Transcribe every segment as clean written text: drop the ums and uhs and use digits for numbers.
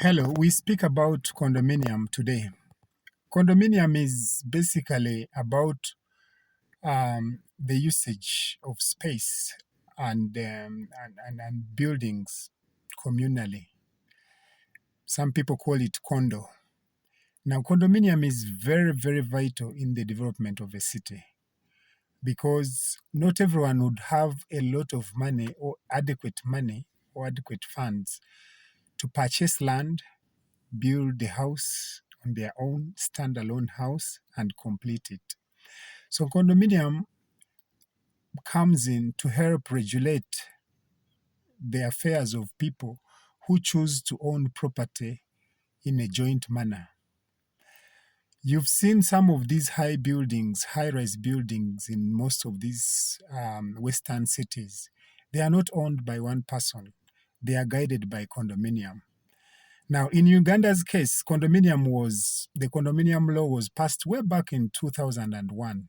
Hello, we speak about condominium today. Condominium is basically about the usage of space and buildings communally. Some people call it condo. Now, condominium is very, very vital in the development of a city because not everyone would have a lot of money or adequate funds to purchase land, build the house on their own standalone house and complete it. So condominium comes in to help regulate the affairs of people who choose to own property in a joint manner. You've seen some of these high-rise buildings in most of these Western cities. They are not owned by one person. They are guided by condominium. Now, in Uganda's case, the condominium law was passed way back in 2001,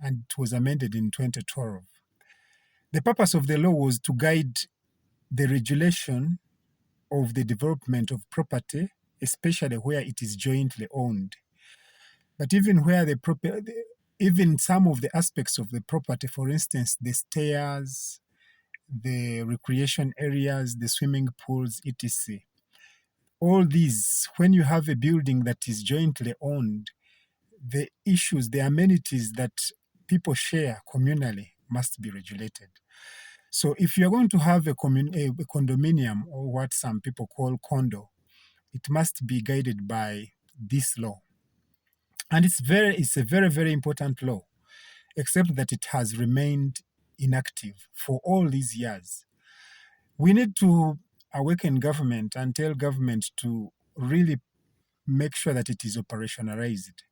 and it was amended in 2012. The purpose of the law was to guide the regulation of the development of property, especially where it is jointly owned. But even even some of the aspects of the property, for instance, the stairs, the recreation areas, the swimming pools, etc. All these, when you have a building that is jointly owned, the amenities that people share communally must be regulated. So if you're going to have a condominium, or what some people call condo, it must be guided by this law. And it's a very, very important law, except that it has remained inactive for all these years. We need to awaken government and tell government to really make sure that it is operationalized.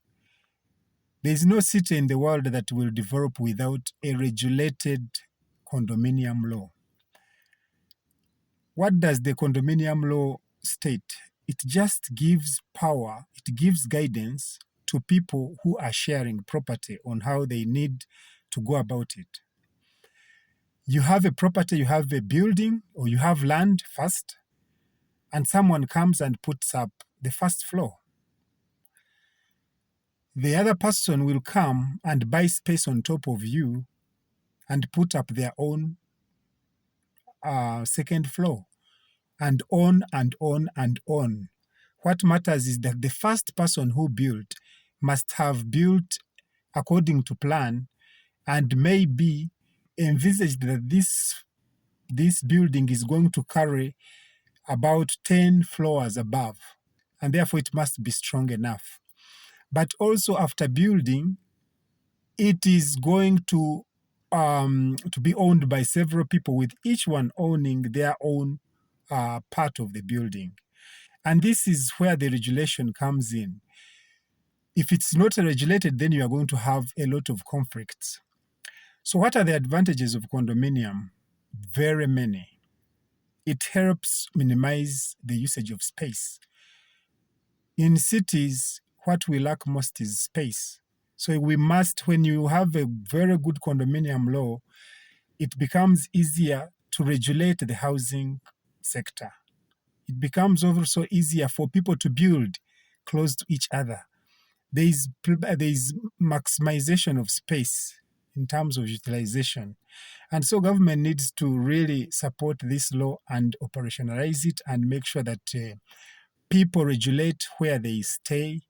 There is no city in the world that will develop without a regulated condominium law. What does the condominium law state? It just gives power, it gives guidance to people who are sharing property on how they need to go about it. You have a property, you have a building, or you have land first, and someone comes and puts up the first floor. The other person will come and buy space on top of you and put up their own second floor, and on and on and on. What matters is that the first person who built must have built according to plan and maybe envisaged that this building is going to carry about 10 floors above, and therefore it must be strong enough. But also after building, it is going to be owned by several people, with each one owning their own part of the building. And this is where the regulation comes in. If it's not regulated, then you are going to have a lot of conflicts. So what are the advantages of condominium? Very many. It helps minimize the usage of space. In cities, what we lack most is space. So when you have a very good condominium law, it becomes easier to regulate the housing sector. It becomes also easier for people to build close to each other. There is maximization of space in terms of utilization. And so government needs to really support this law and operationalize it and make sure that people regulate where they stay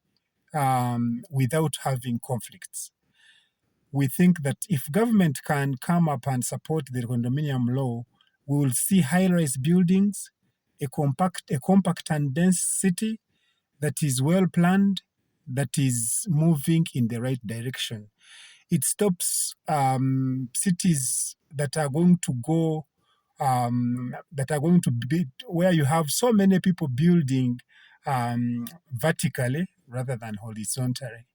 without having conflicts. We think that if government can come up and support the condominium law, we will see high-rise buildings, a compact and dense city that is well planned, that is moving in the right direction. It stops cities that are going to be where you have so many people building vertically rather than horizontally.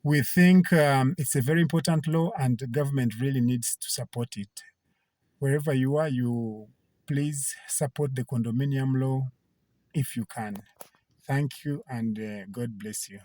We think it's a very important law, and the government really needs to support it. Wherever you are, you please support the condominium law if you can. Thank you, and God bless you.